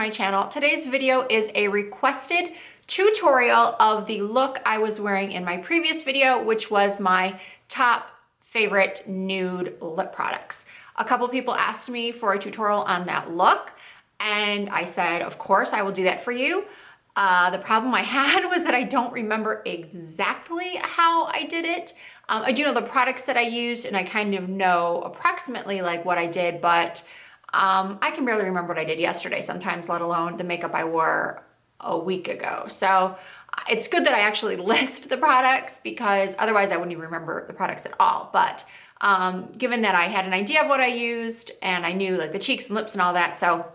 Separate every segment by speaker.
Speaker 1: my channel. Today's video is a requested tutorial of the look I was wearing in my previous video, which was my top favorite nude lip products. A couple people asked me for a tutorial on that look, and I said, of course, I will do that for you. The problem I had was that I don't remember exactly how I did it. I do know the products that I used, and I kind of know approximately like what I did, but I can barely remember what I did yesterday sometimes, let alone the makeup I wore a week ago. So it's good that I actually list the products, because otherwise I wouldn't even remember the products at all. But given that I had an idea of what I used and I knew like the cheeks and lips and all that, so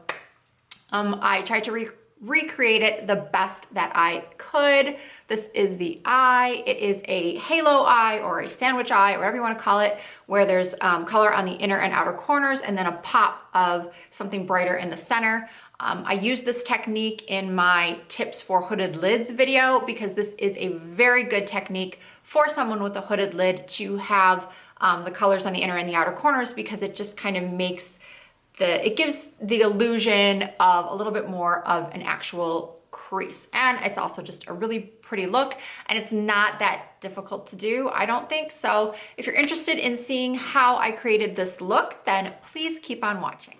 Speaker 1: I tried to recreate it the best that I could. This is the eye. It is a halo eye or a sandwich eye, or whatever you want to call it, where there's color on the inner and outer corners and then a pop of something brighter in the center. I use this technique in my tips for hooded lids video, because this is a very good technique for someone with a hooded lid to have the colors on the inner and the outer corners, because it just kind of makes it gives the illusion of a little bit more of an actual crease. And it's also just a really pretty look, and it's not that difficult to do, I don't think. So if you're interested in seeing how I created this look, then please keep on watching.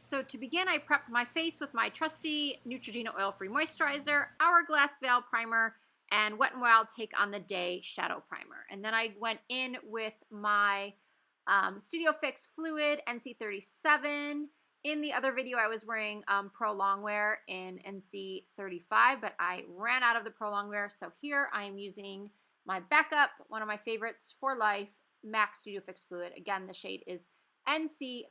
Speaker 1: So to begin, I prepped my face with my trusty Neutrogena oil-free moisturizer, Hourglass Veil Primer, and Wet n Wild Take on the Day Shadow Primer. And then I went in with my Studio Fix Fluid NC37. In the other video, I was wearing Pro Longwear in NC35, but I ran out of the Pro Longwear. So here I am using my backup, one of my favorites for life, MAC Studio Fix Fluid. Again, the shade is NC37.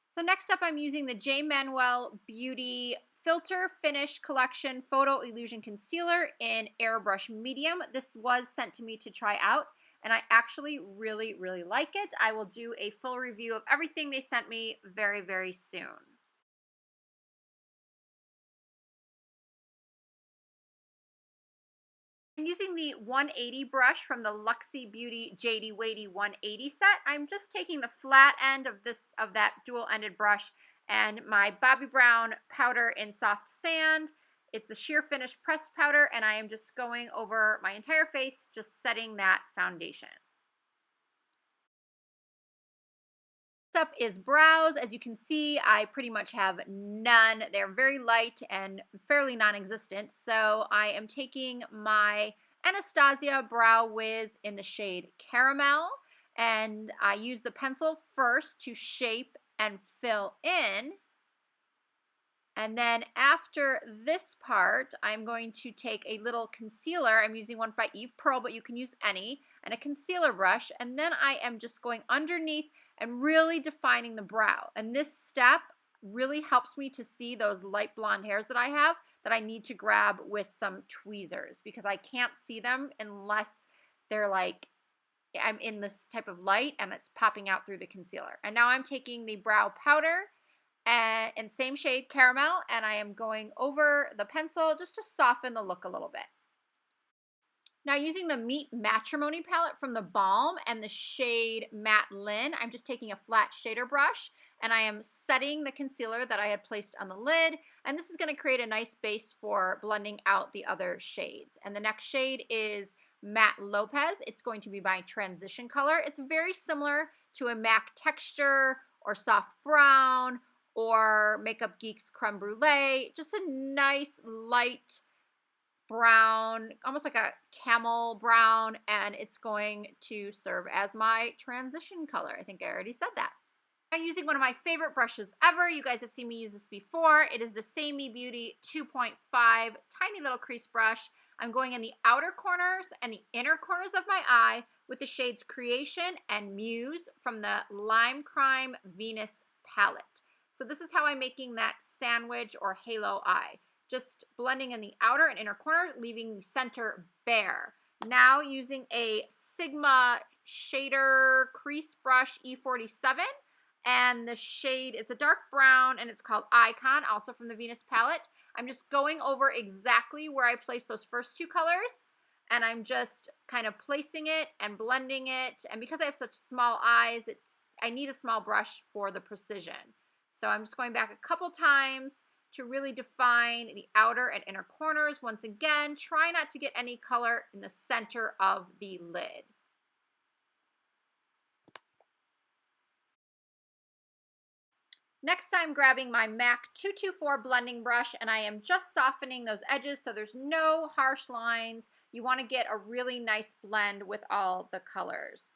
Speaker 1: So next up, I'm using the J. Manuel Beauty Filter Finish Collection Photo Illusion Concealer in Airbrush Medium. This was sent to me to try out, and I actually really, really like it. I will do a full review of everything they sent me very, very soon. I'm using the 180 brush from the Luxie Beauty JD Wadey 180 set. I'm just taking the flat end of that dual-ended brush and my Bobbi Brown powder in Soft Sand. It's the Sheer Finish pressed powder, and I am just going over my entire face, just setting that foundation. Next up is brows. As you can see, I pretty much have none. They're very light and fairly non-existent. So I am taking my Anastasia Brow Wiz in the shade Caramel, and I use the pencil first to shape and fill in. And then after this part, I'm going to take a little concealer. I'm using one by Eve Pearl, but you can use any, and a concealer brush. And then I am just going underneath and really defining the brow. And this step really helps me to see those light blonde hairs that I have that I need to grab with some tweezers, because I can't see them unless they're like, I'm in this type of light and it's popping out through the concealer. And now I'm taking the brow powder and same shade Caramel, and I am going over the pencil just to soften the look a little bit. Now using the Meet Matrimony palette from the Balm and the shade Matte Lynn, I'm just taking a flat shader brush and I am setting the concealer that I had placed on the lid, and this is going to create a nice base for blending out the other shades. And the next shade is Matte Lopez. It's going to be my transition color. It's very similar to a MAC Texture or Soft Brown or Makeup Geek's Creme Brulee. Just a nice light brown, almost like a camel brown, and it's going to serve as my transition color. I think I already said that. I'm using one of my favorite brushes ever. You guys have seen me use this before. It is the Samey Beauty 2.5 tiny little crease brush. I'm going in the outer corners and the inner corners of my eye with the shades Creation and Muse from the Lime Crime Venus palette. So this is how I'm making that sandwich or halo eye. Just blending in the outer and inner corner, leaving the center bare. Now using a Sigma shader crease brush E47, and the shade is a dark brown and it's called Icon, also from the Venus palette. I'm just going over exactly where I placed those first two colors, and I'm just kind of placing it and blending it. And because I have such small eyes, I need a small brush for the precision. So I'm just going back a couple times to really define the outer and inner corners. Once again, try not to get any color in the center of the lid. Next, I'm grabbing my MAC 224 blending brush, and I am just softening those edges so there's no harsh lines. You want to get a really nice blend with all the colors.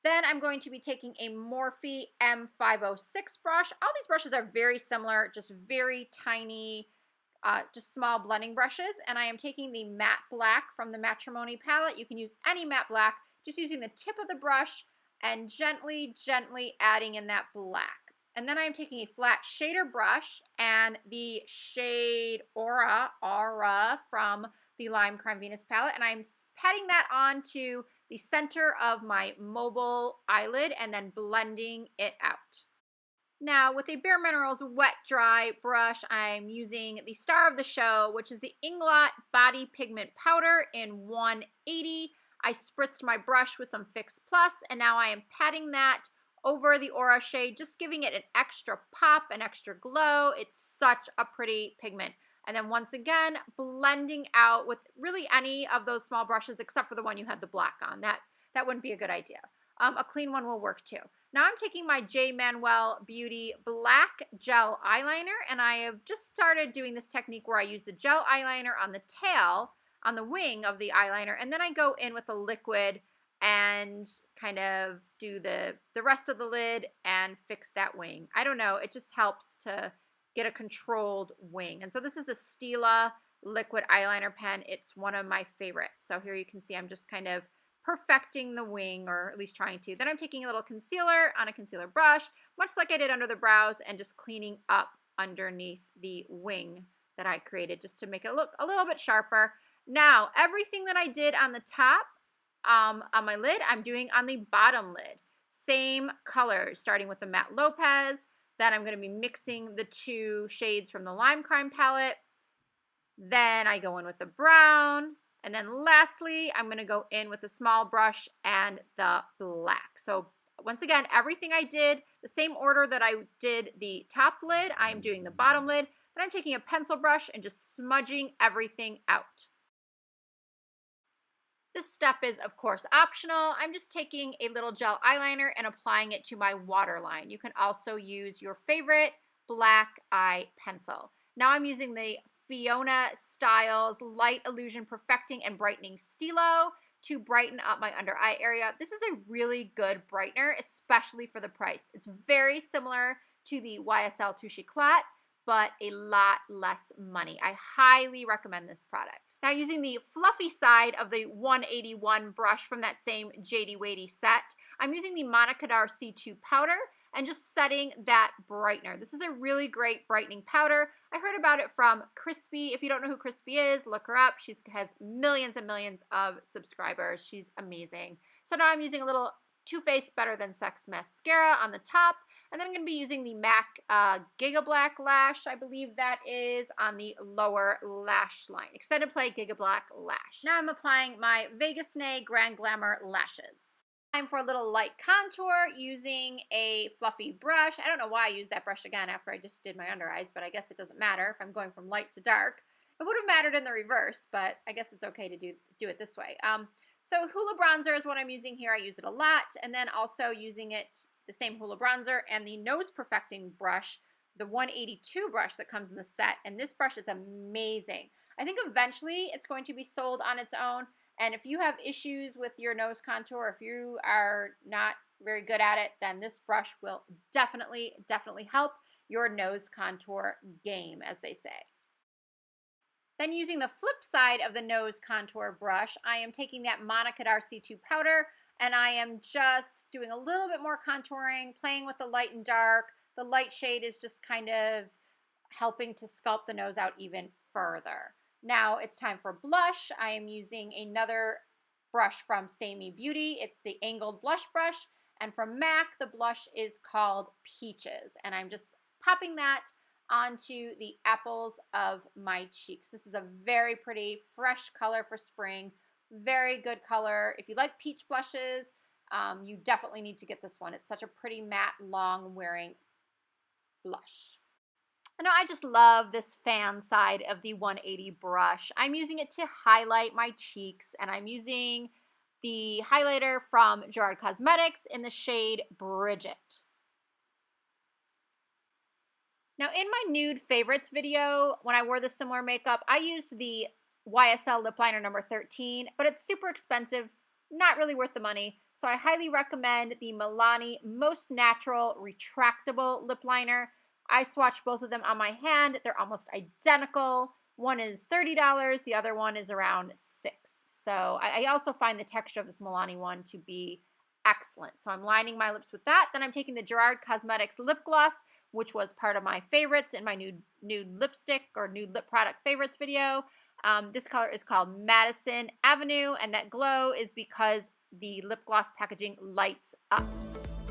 Speaker 1: Then I'm going to be taking a Morphe M506 brush. All these brushes are very similar, just very tiny, just small blending brushes. And I am taking the matte black from the Matrimony palette. You can use any matte black, just using the tip of the brush and gently, gently adding in that black. And then I'm taking a flat shader brush and the shade Aura from the Lime Crime Venus palette, and I'm patting that onto the center of my mobile eyelid and then blending it out. Now, with a Bare Minerals wet dry brush, I'm using the star of the show, which is the Inglot Body Pigment Powder in 180. I spritzed my brush with some Fix Plus, and now I am patting that over the Aura shade, just giving it an extra pop, an extra glow. It's such a pretty pigment. And then once again, blending out with really any of those small brushes except for the one you had the black on. That wouldn't be a good idea. A clean one will work too. Now I'm taking my J. Manuel Beauty Black Gel Eyeliner, and I have just started doing this technique where I use the gel eyeliner on the tail, on the wing of the eyeliner, and then I go in with a liquid and kind of do the rest of the lid and fix that wing. I don't know, it just helps to get a controlled wing. And so this is the Stila liquid eyeliner pen. It's one of my favorites. So here you can see I'm just kind of perfecting the wing, or at least trying to. Then I'm taking a little concealer on a concealer brush, much like I did under the brows, and just cleaning up underneath the wing that I created just to make it look a little bit sharper. Now, everything that I did on the top on my lid, I'm doing on the bottom lid. Same colors, starting with the Matte Lopez. Then I'm going to be mixing the two shades from the Lime Crime palette. Then I go in with the brown. And then lastly, I'm going to go in with the small brush and the black. So once again, everything I did, the same order that I did the top lid, I'm doing the bottom lid. Then I'm taking a pencil brush and just smudging everything out. This step is, of course, optional. I'm just taking a little gel eyeliner and applying it to my waterline. You can also use your favorite black eye pencil. Now I'm using the Fiona Styles Light Illusion Perfecting and Brightening Stilo to brighten up my under eye area. This is a really good brightener, especially for the price. It's very similar to the YSL Touche Éclat, but a lot less money. I highly recommend this product. Now, using the fluffy side of the 181 brush from that same JD Wadey set, I'm using the Monica Dar C2 powder and just setting that brightener. This is a really great brightening powder. I heard about it from Crispy. If you don't know who Crispy is, look her up. She has millions and millions of subscribers. She's amazing. So now I'm using a little Too Faced Better Than Sex mascara on the top, and then I'm going to be using the MAC Giga Black Lash, I believe that is, on the lower lash line. Extended Play Giga Black Lash. Now I'm applying my Vegas Nay Grand Glamour Lashes. Time for a little light contour using a fluffy brush. I don't know why I used that brush again after I just did my under eyes, but I guess it doesn't matter if I'm going from light to dark. It would have mattered in the reverse, but I guess it's okay to do it this way. So Hoola Bronzer is what I'm using here. I use it a lot. And then also using it, the same Hoola Bronzer and the Nose Perfecting brush, the 182 brush that comes in the set. And this brush is amazing. I think eventually it's going to be sold on its own. And if you have issues with your nose contour, if you are not very good at it, then this brush will definitely help your nose contour game, as they say. Then using the flip side of the nose contour brush, I am taking that Monica Dar C2 powder, and I am just doing a little bit more contouring, playing with the light and dark. The light shade is just kind of helping to sculpt the nose out even further. Now it's time for blush. I am using another brush from Samey Beauty. It's the angled blush brush, and from MAC, the blush is called Peaches, and I'm just popping that onto the apples of my cheeks. This is a very pretty, fresh color for spring. Very good color. If you like peach blushes, you definitely need to get this one. It's such a pretty matte, long-wearing blush. I know I just love this fan side of the 180 brush. I'm using it to highlight my cheeks, and I'm using the highlighter from Gerard Cosmetics in the shade Bridget. Now, in my nude favorites video, when I wore the similar makeup, I used the YSL lip liner number 13, but it's super expensive, not really worth the money. So I highly recommend the Milani Most Natural Retractable Lip Liner. I swatched both of them on my hand. They're almost identical. One is $30, the other one is around $6. So I also find the texture of this Milani one to be excellent. So I'm lining my lips with that. Then I'm taking the Gerard Cosmetics lip gloss, which was part of my favorites in my nude lipstick or nude lip product favorites video. This color is called Madison Avenue, and that glow is because the lip gloss packaging lights up.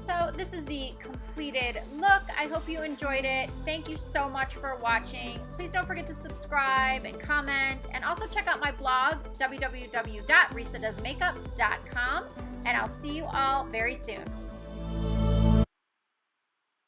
Speaker 1: So this is the completed look. I hope you enjoyed it. Thank you so much for watching. Please don't forget to subscribe and comment, and also check out my blog, www.risadoesmakeup.com, and I'll see you all very soon.